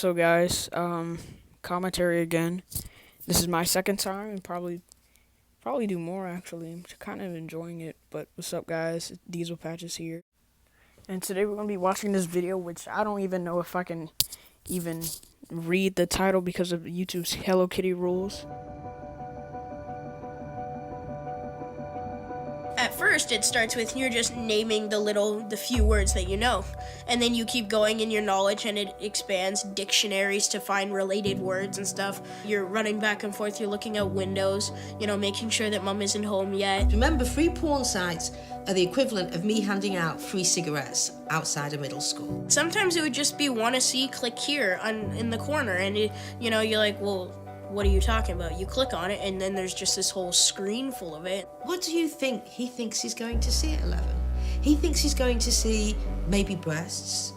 So guys, commentary again. This is my second time and probably do more actually. I'm kind of enjoying it. But what's up guys? Diesel Patches here. And today we're going to be watching this video which I don't even know if I can even read the title because of YouTube's Hello Kitty rules. At first, it starts with you're just naming the few words that you know. And then you keep going in your knowledge and it expands dictionaries to find related words and stuff. You're running back and forth, you're looking out windows, making sure that mom isn't home yet. Remember, free porn sites are the equivalent of me handing out free cigarettes outside of middle school. Sometimes it would just be wanna see, click here in the corner, and you're like, well, what are you talking about? You click on it, and then there's just this whole screen full of it. What do you think he thinks he's going to see at 11? He thinks he's going to see maybe breasts,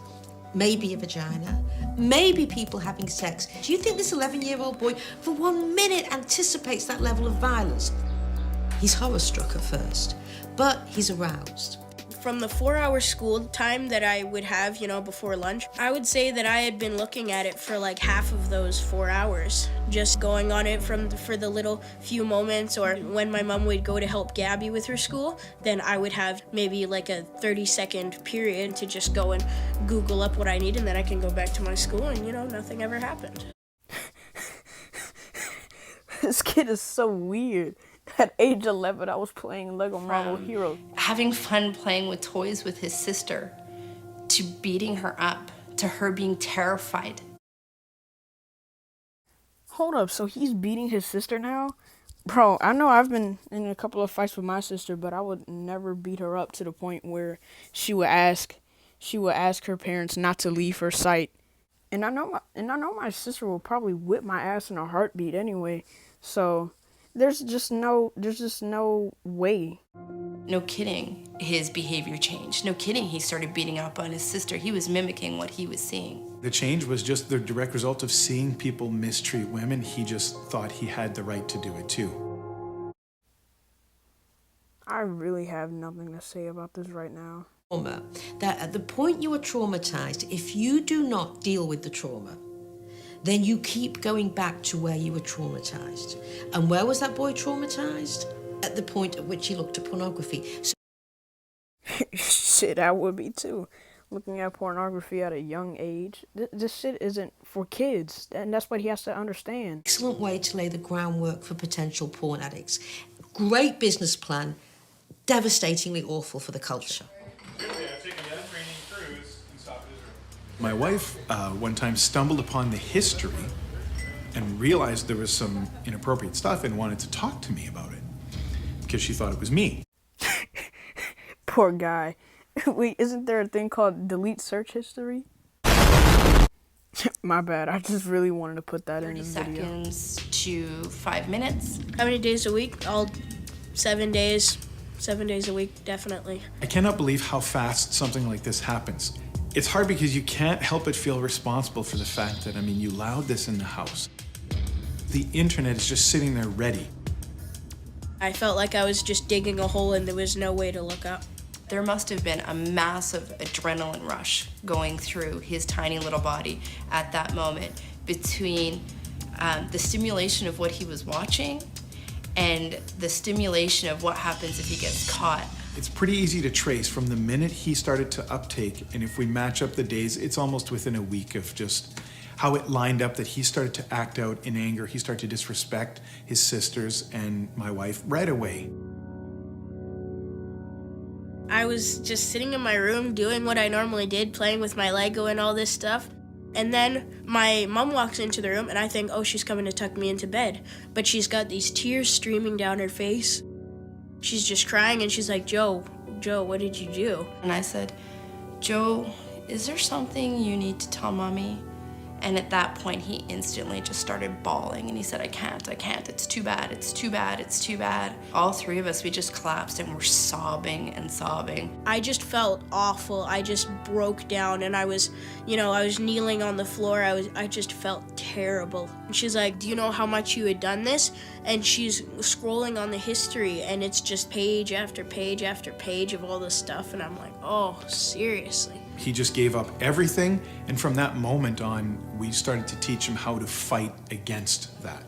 maybe a vagina, maybe people having sex. Do you think this 11-year-old boy for 1 minute anticipates that level of violence? He's horror-struck at first, but he's aroused. From the 4-hour school time that I would have, before lunch, I would say that I had been looking at it for like half of those 4 hours. Just going on it for the little few moments, or when my mom would go to help Gabby with her school, then I would have maybe like a 30-second period to just go and Google up what I need, and then I can go back to my school and, nothing ever happened. This kid is so weird. At age 11, I was playing Lego Marvel Heroes. Having fun playing with toys with his sister, to beating her up, to her being terrified. Hold up, so he's beating his sister now? Bro, I know I've been in a couple of fights with my sister, but I would never beat her up to the point where she would ask her parents not to leave her sight. And I know my sister will probably whip my ass in a heartbeat anyway. So there's just no way. No kidding, his behavior changed. No kidding, he started beating up on his sister. He was mimicking what he was seeing. The change was just the direct result of seeing people mistreat women. He just thought he had the right to do it too. I really have nothing to say about this right now. That at the point you are traumatized, if you do not deal with the trauma, then you keep going back to where you were traumatized. And where was that boy traumatized? At the point at which he looked at pornography. So shit, I would be too. Looking at pornography at a young age. This shit isn't for kids, and that's what he has to understand. Excellent way to lay the groundwork for potential porn addicts. Great business plan, devastatingly awful for the culture. My wife one time stumbled upon the history and realized there was some inappropriate stuff and wanted to talk to me about it because she thought it was me. Poor guy. Wait, isn't there a thing called delete search history? My bad, I just really wanted to put that in the video. 30 seconds to 5 minutes. How many days a week? All 7 days. 7 days a week, definitely. I cannot believe how fast something like this happens. It's hard because you can't help but feel responsible for the fact that, you allowed this in the house. The internet is just sitting there ready. I felt like I was just digging a hole and there was no way to look up. There must have been a massive adrenaline rush going through his tiny little body at that moment between the stimulation of what he was watching and the stimulation of what happens if he gets caught. It's pretty easy to trace from the minute he started to uptake, and if we match up the days, it's almost within a week of just how it lined up that he started to act out in anger. He started to disrespect his sisters and my wife right away. I was just sitting in my room doing what I normally did, playing with my Lego and all this stuff. And then my mom walks into the room and I think, oh, she's coming to tuck me into bed. But she's got these tears streaming down her face. She's just crying and she's like, Joe, what did you do? And I said, Joe, is there something you need to tell Mommy? And at that point, he instantly just started bawling and he said, I can't, it's too bad, it's too bad, it's too bad. All three of us, we just collapsed and were sobbing and sobbing. I just felt awful. I just broke down and I was kneeling on the floor. I just felt terrible. And she's like, do you know how much you had done this? And she's scrolling on the history and it's just page after page after page of all this stuff. And I'm like, oh, seriously. He just gave up everything, and from that moment on, we started to teach him how to fight against that.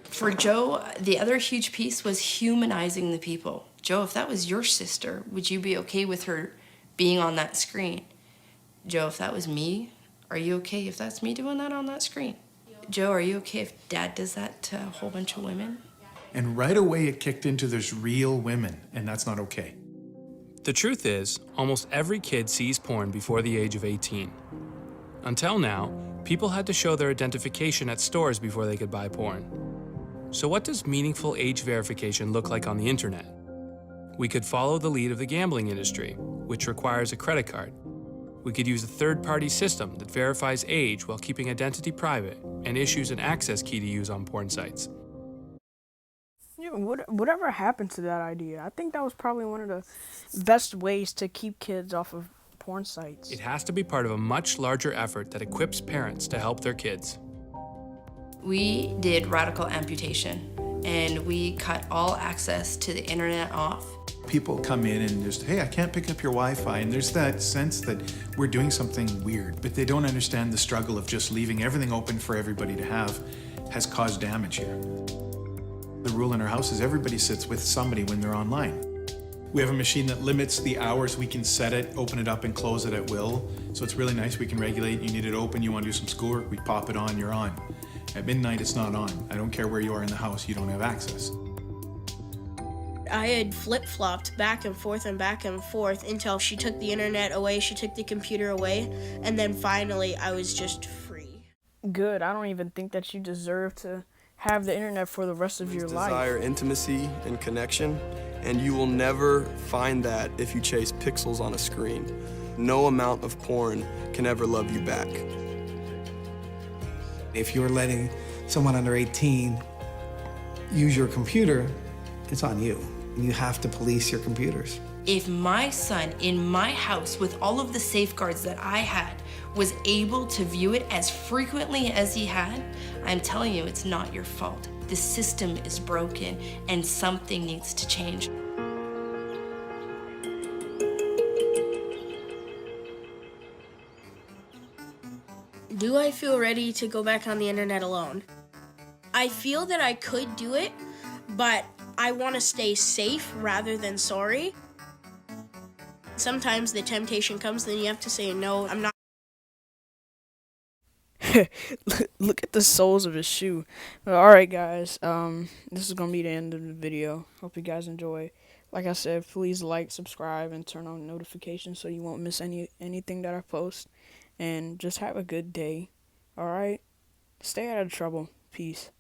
For Joe, the other huge piece was humanizing the people. Joe, if that was your sister, would you be okay with her being on that screen? Joe, if that was me, are you okay if that's me doing that on that screen? Joe, are you okay if Dad does that to a whole bunch of women? And right away it kicked into there's real women, and that's not okay. The truth is, almost every kid sees porn before the age of 18. Until now, people had to show their identification at stores before they could buy porn. So what does meaningful age verification look like on the internet? We could follow the lead of the gambling industry, which requires a credit card. We could use a third-party system that verifies age while keeping identity private and issues an access key to use on porn sites. Yeah, whatever happened to that idea? I think that was probably one of the best ways to keep kids off of porn sites. It has to be part of a much larger effort that equips parents to help their kids. We did radical amputation, and we cut all access to the internet off. People come in and just, hey, I can't pick up your Wi-Fi, and there's that sense that we're doing something weird, but they don't understand the struggle of just leaving everything open for everybody to have has caused damage here. The rule in our house is everybody sits with somebody when they're online. We have a machine that limits the hours we can set it, open it up and close it at will. So it's really nice, we can regulate, you need it open, you want to do some schoolwork, we pop it on, you're on. At midnight, it's not on. I don't care where you are in the house, you don't have access. I had flip-flopped back and forth until she took the internet away, she took the computer away, and then finally I was just free. Good. I don't even think that you deserve to have the internet for the rest of your life. Desire intimacy and connection, and you will never find that if you chase pixels on a screen. No amount of porn can ever love you back. If you're letting someone under 18 use your computer, it's on you. You have to police your computers. If my son in my house with all of the safeguards that I had was able to view it as frequently as he had, I'm telling you, it's not your fault. The system is broken and something needs to change. Do I feel ready to go back on the internet alone? I feel that I could do it, but I want to stay safe rather than sorry. Sometimes the temptation comes, then you have to say, no, I'm not. Look at the soles of his shoe. Alright guys, this is gonna be the end of the video. Hope you guys enjoy. Like I said, please like, subscribe, and turn on notifications so you won't miss anything that I post. And just have a good day. Alright? Stay out of trouble. Peace.